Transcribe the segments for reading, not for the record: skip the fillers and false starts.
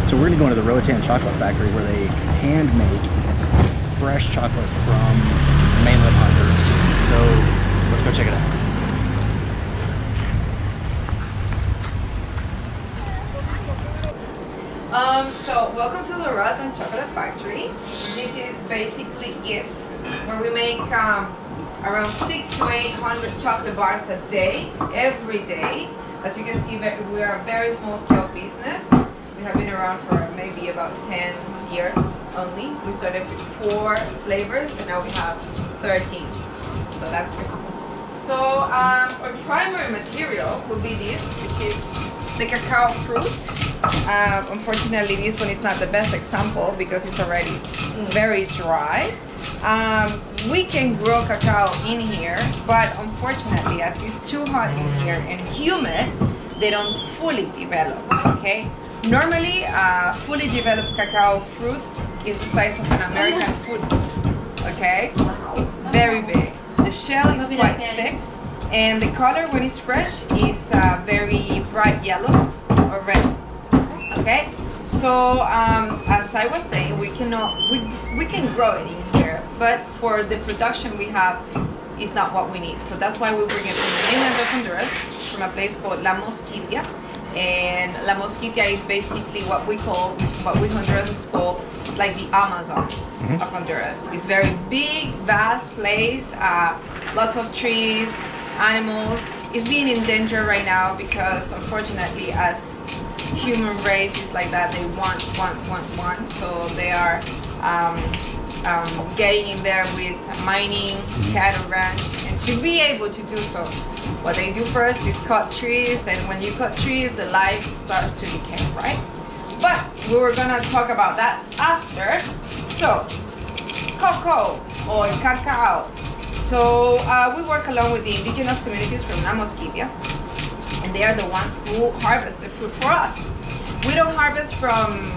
So we're gonna go into the Roatan Chocolate Factory where they hand make fresh chocolate from mainland Honduras. So let's go check it out. So welcome to the Roatan Chocolate Factory. This is basically it, where we make around 600 to 800 chocolate bars a day, every day. As you can see, we are a very small scale business. We have been around for maybe about 10 years only. We started with 4 flavors and now we have 13. So that's good. So our primary material will be this, which is the cacao fruit. Unfortunately, this one is not the best example because it's already very dry. We can grow cacao in here, but unfortunately, as it's too hot in here and humid, they don't fully develop, okay? Normally, fully developed cacao fruit is the size of an American football, okay? Very big. The shell is quite thick, and the color when it's fresh is very bright yellow or red. Okay, so as I was saying, we can grow it in here, but for the production we have, is not what we need. So that's why we bring it from the mainland of Honduras, from a place called La Mosquitia. And La Mosquitia is basically what we Hondurans call, it's like the Amazon of Honduras. It's very big, vast place, lots of trees, animals. It's being in danger right now because unfortunately, as human race is like that, they want. So they are getting in there with mining, cattle ranch, and to be able to do so, what they do first is cut trees, and when you cut trees, the life starts to decay, right? But we were gonna talk about that after. So, cocoa or cacao. So we work along with the indigenous communities from La Mosquitia, and they are the ones who harvest the fruit for us. We don't harvest from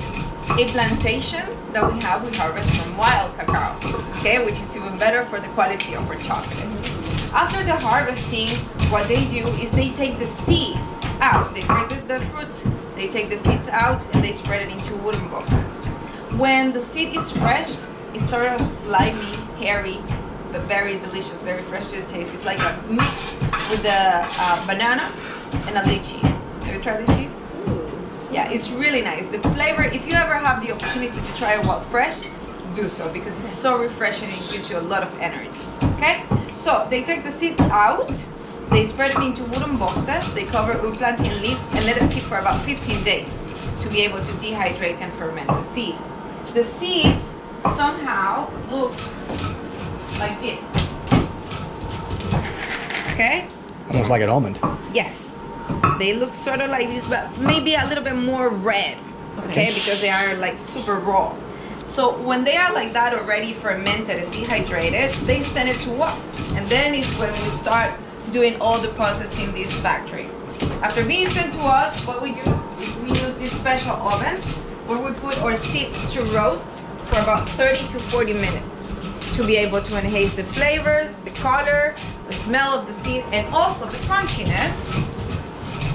a plantation that we harvest from wild cacao, okay, which is even better for the quality of our chocolates. After the harvesting, what they do is they take the seeds out. They break the fruit, they take the seeds out, and they spread it into wooden boxes. When the seed is fresh, it's sort of slimy, hairy, but very delicious, very fresh to the taste. It's like a mix with the banana and a lychee. Have you tried lychee? Yeah, it's really nice. The flavor, if you ever have the opportunity to try it while fresh, do so because it's so refreshing and it gives you a lot of energy. Okay? So they take the seeds out, they spread it into wooden boxes, they cover it with plantain leaves and let it sit for about 15 days to be able to dehydrate and ferment the seed. The seeds somehow look like this. Okay? Almost like an almond. Yes. They look sort of like this, but maybe a little bit more red. Okay? Because they are like super raw. So when they are like that already fermented and dehydrated, they send it to us. And then it's when we start doing all the processing in this factory. After being sent to us, what we do is we use this special oven where we put our seeds to roast for about 30 to 40 minutes to be able to enhance the flavors, the color, the smell of the seed, and also the crunchiness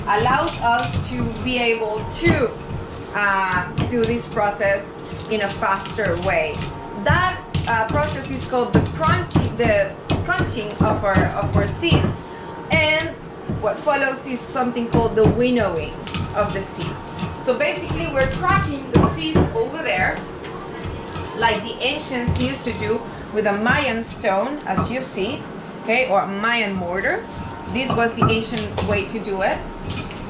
allows us to be able to do this process in a faster way. That process is called the crunching of our seeds, and what follows is something called the winnowing of the seeds. So basically we're cracking the seeds over there like the ancients used to do with a Mayan stone, as you see, okay, or a Mayan mortar. This was the ancient way to do it.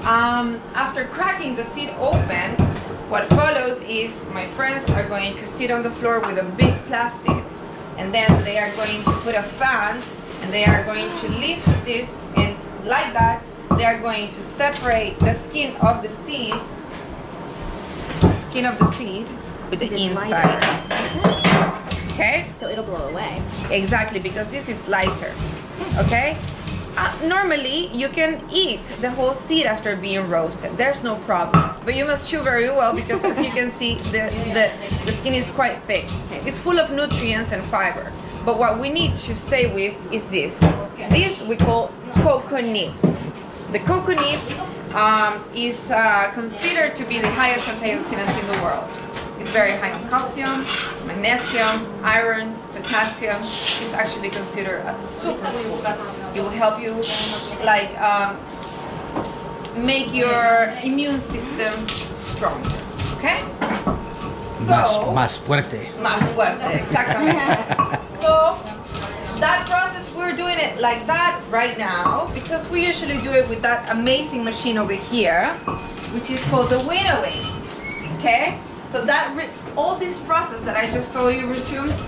After cracking the seed open, what follows is my friends are going to sit on the floor with a big plastic, and then they are going to put a fan, and they are going to lift this, and like that, they are going to separate the skin of the seed, with the inside. Okay? So it'll blow away. Exactly, because this is lighter. Okay? Normally, you can eat the whole seed after being roasted. There's no problem. But you must chew very well because as you can see, the skin is quite thick. It's full of nutrients and fiber. But what we need to stay with is this. This we call cocoa nibs. The cocoa nibs is considered to be the highest antioxidant in the world. It's very high in calcium, magnesium, iron, potassium. It's actually considered a superfood. It will help you like make your immune system stronger. Okay? Más fuerte. Más fuerte, exactamente. So that process, we're doing it like that right now because we usually do it with that amazing machine over here, which is called the winnowing. Okay? So that all this process that I just told you resumes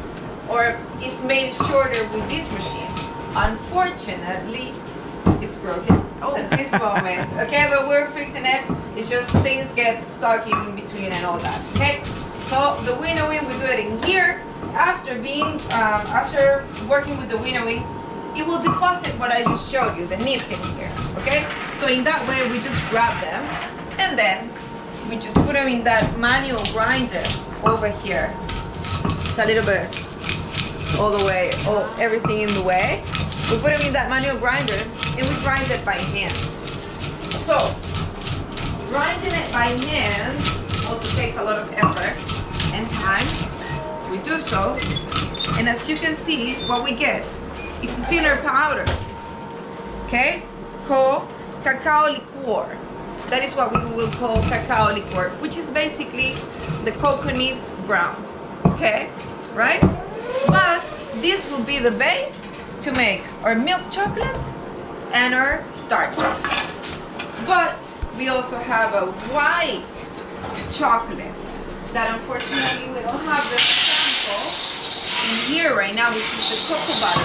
or is made shorter with this machine. Unfortunately, it's broken at this moment. Okay, but we're fixing it. It's just things get stuck in between and all that. Okay, so the winnowing, we do it in here. After working with the winnowing, it will deposit what I just showed you, the nibs in here. Okay, so in that way we just grab them and then we just put them in that manual grinder over here. It's a little bit all the way, everything in the way. We put them in that manual grinder and we grind it by hand. So, grinding it by hand also takes a lot of effort and time. We do so, and as you can see, what we get is thinner powder, okay, called cacao liqueur. That is what we will call cacao liqueur, which is basically the cocoa nibs ground, okay, right? But this will be the base to make our milk chocolate and our dark chocolate. But we also have a white chocolate that unfortunately we don't have the sample in here right now, which is the cocoa butter.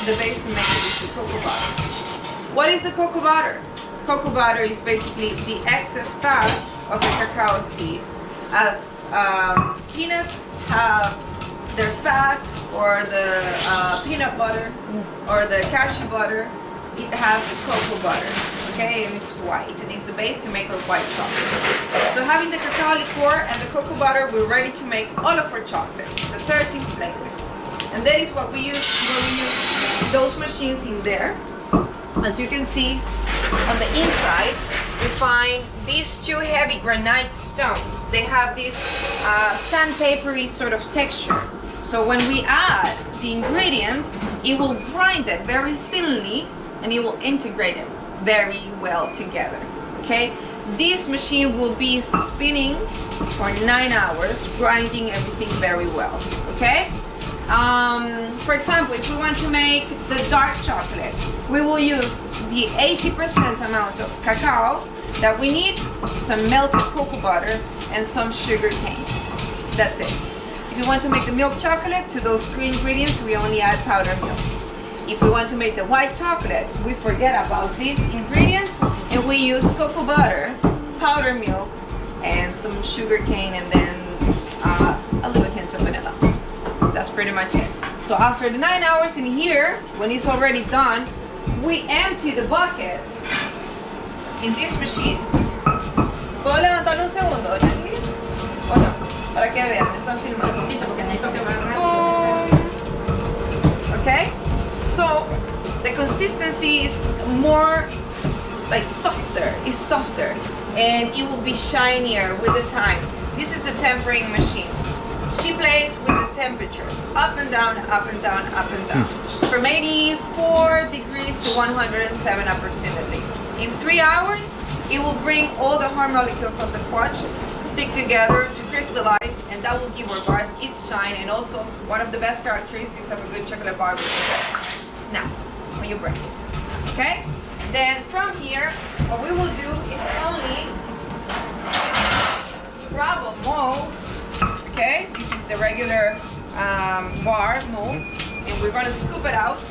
The base to make it is the cocoa butter. What is the cocoa butter? Cocoa butter is basically the excess fat of the cacao seed. As peanuts have their fat, or the peanut butter, or the cashew butter, it has the cocoa butter, okay, and it's white, and it's the base to make our white chocolate. So having the cacao liqueur and the cocoa butter, we're ready to make all of our chocolates, the 13 flavors. And that is what we use when we use those machines in there. As you can see, on the inside, we find these two heavy granite stones. They have this sandpapery sort of texture. So when we add the ingredients, it will grind it very thinly and it will integrate it very well together. Okay, this machine will be spinning for 9 hours, grinding everything very well. Okay, for example, if we want to make the dark chocolate, we will use the 80% amount of cacao that we need, some melted cocoa butter, and some sugar cane. That's it. If we want to make the milk chocolate, to those 3 ingredients, we only add powdered milk. If we want to make the white chocolate, we forget about these ingredients and we use cocoa butter, powdered milk, and some sugar cane, and then a little hint of vanilla. That's pretty much it. So after the 9 hours in here, when it's already done, we empty the bucket in this machine. ¿Puedo levantarlo un segundo, Jackie? ¿O no? Para que vean, están filmando. Okay? So the consistency is more like softer. It's softer and it will be shinier with the time. This is the tempering machine. She plays with the temperatures up and down, up and down, up and down. From 84 degrees to 107 approximately. In 3 hours, it will bring all the hard molecules of the fudge to stick together, to crystallize, and that will give our bars its shine. And also, one of the best characteristics of a good chocolate bar is snap when you break it. Okay? Then from here, what we will do is only grab a mold. Okay, this is the regular bar mold, and we're gonna scoop it out.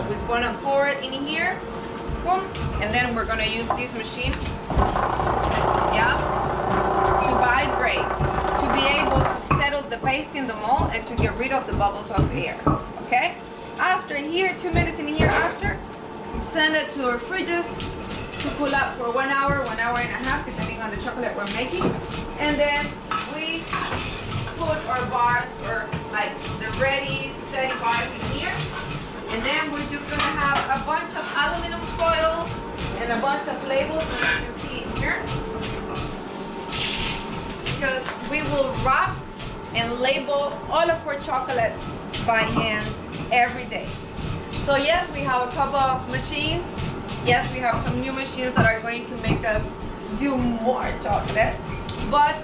We're gonna pour it in here, boom, and then we're gonna use this machine, yeah, to vibrate, to be able to settle the paste in the mold and to get rid of the bubbles of air. Okay, after here, 2 minutes in here after, send it to our fridges to cool up for 1 hour, 1 hour and a half, depending on the chocolate we're making, and then we put our bars, or like the ready steady bars, in here, and then we're just gonna have a bunch of aluminum foil and a bunch of labels, as you can see here, because we will wrap and label all of our chocolates by hand every day. So yes, we have a couple of machines. Yes, we have some new machines that are going to make us do more chocolate. But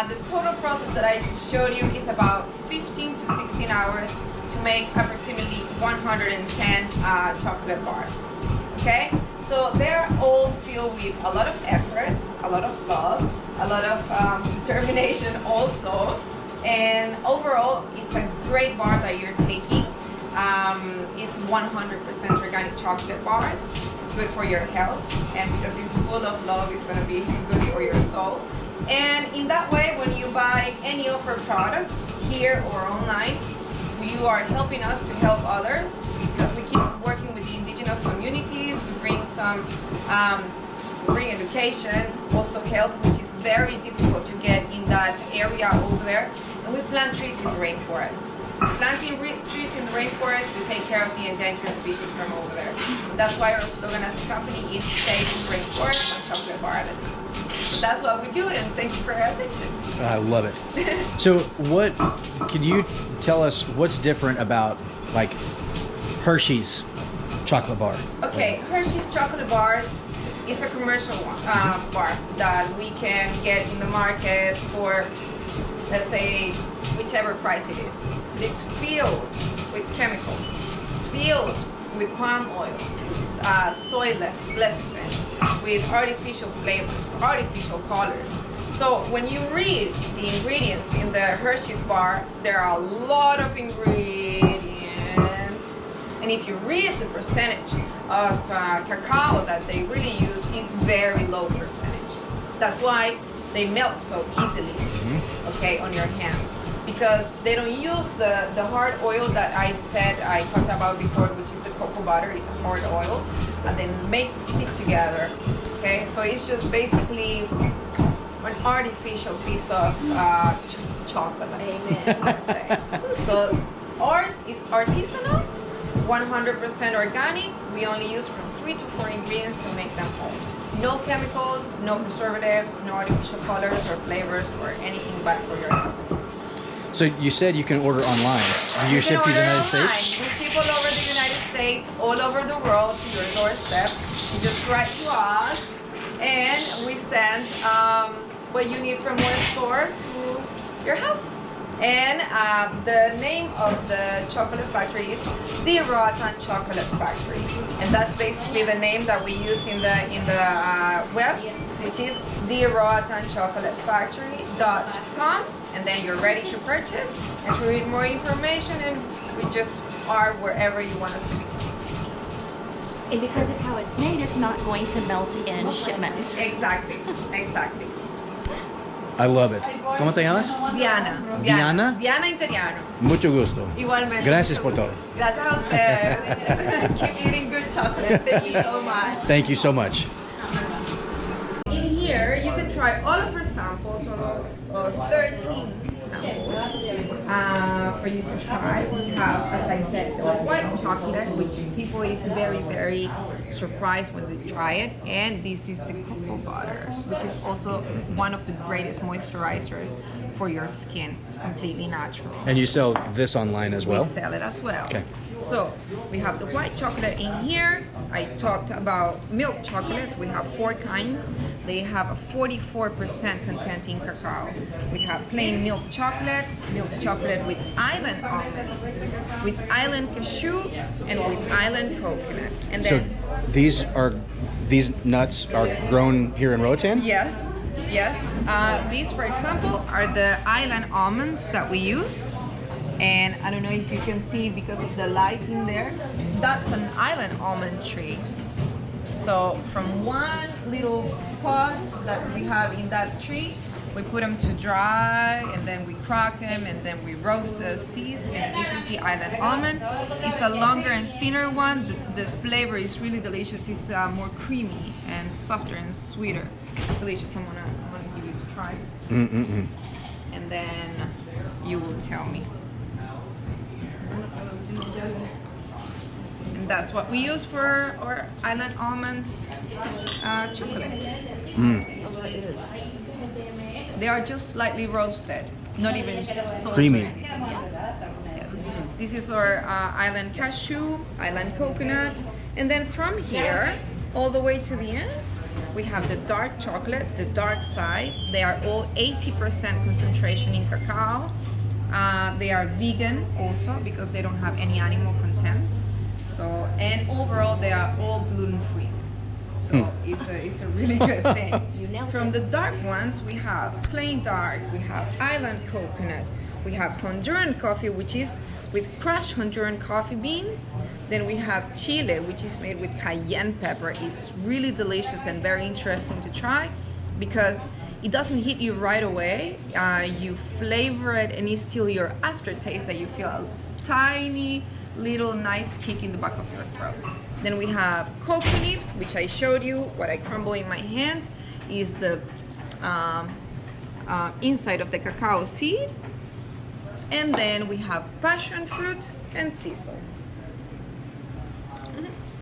the total process that I showed you is about 15 to 16 hours to make approximately 110 chocolate bars. Okay, so they're all filled with a lot of effort, a lot of love, a lot of determination also. And overall, it's a great bar that you're taking. It's 100% organic chocolate bars. It's good for your health, and because it's full of love, it's going to be good for your soul. And in that way, when you buy any of our products here or online, you are helping us to help others, because we keep working with the indigenous communities. We bring some bring education, also health, which is very difficult to get in that area over there. And we plant trees in the rainforest. Planting trees in the rainforest, we take care of the endangered species from over there. So that's why our slogan as a company is Save the Rainforest, and chocolate bar at a time. So that's what we do, and thank you for your attention. I love it. So what, can you tell us what's different about like Hershey's chocolate bar? Okay, Hershey's chocolate bars is a commercial bar that we can get in the market for, let's say, whichever price it is. It's filled with chemicals. It's filled with palm oil, soy lecithin, with artificial flavors, artificial colors. So when you read the ingredients in the Hershey's bar, there are a lot of ingredients. And if you read the percentage of cacao that they really use, is very low percentage. That's why they melt so easily, okay, on your hands. Because they don't use the hard oil that I talked about before, which is the cocoa butter. It's a hard oil, and then makes it stick together. Okay, so it's just basically an artificial piece of chocolate, I'd say. So ours is artisanal, 100% organic. We only use from 3 to 4 ingredients to make them all. No chemicals, no preservatives, no artificial colors or flavors or anything bad for your health. So you said you can order online. Do you ship to the United States? We ship all over the United States, all over the world, to your doorstep. You just write to us, and we send what you need from one store to your house. And the name of the chocolate factory is the Roatan Chocolate Factory, and that's basically the name that we use in the web, which is the Roatan Chocolate Factory.com. And then you're ready to purchase and to read more information, and we just are wherever you want us to be. And because of how it's made, it's not going to melt in shipment. Exactly, exactly. I love it. ¿Cómo te llamas? Diana. Diana? Diana Italiano. Mucho gusto. Igualmente. Gracias por todo. Gracias a usted. Keep eating good chocolate. Thank you so much. Thank you so much. In here, you can try all of our samples, or 13 samples for you to try. We have, as I said, the white chocolate, which people is very, very surprised when they try it. And this is the cocoa butter, which is also one of the greatest moisturizers for your skin. It's completely natural. And you sell this online as well? We sell it as well. Okay. So we have the white chocolate in here. I talked about milk chocolates. We have 4 kinds. They have a 44% content in cacao. We have plain milk chocolate with island almonds, with island cashew, and with island coconut. And So then these nuts are grown here in Roatan? yes. These, for example, are the island almonds that we use. And I don't know if you can see because of the light in there, that's an island almond tree. So from one little pod that we have in that tree, we put them to dry, and then we crack them, and then we roast the seeds. And this is the island almond. It's a longer and thinner one. The flavor is really delicious. It's more creamy and softer and sweeter. It's delicious. I'm gonna give you to try. And then you will tell me. And that's what we use for our island almonds chocolates. They are just slightly roasted, not even salted. Creamy. Yes. Yes. This is our island cashew, island coconut, and then from here all the way to the end, we have the dark chocolate, the dark side. They are all 80% concentration in cacao. They are vegan also because they don't have any animal content. So, and overall they are all gluten-free. So it's a really good thing. From the dark ones, we have plain dark, we have island coconut, we have Honduran coffee, which is with crushed Honduran coffee beans. Then we have chile, which is made with cayenne pepper. It's really delicious and very interesting to try because it doesn't hit you right away. You flavor it and it's still your aftertaste that you feel a tiny little nice kick in the back of your throat. Then we have cocoa nibs, which I showed you. What I crumble in my hand is the inside of the cacao seed. And then we have passion fruit and sea salt.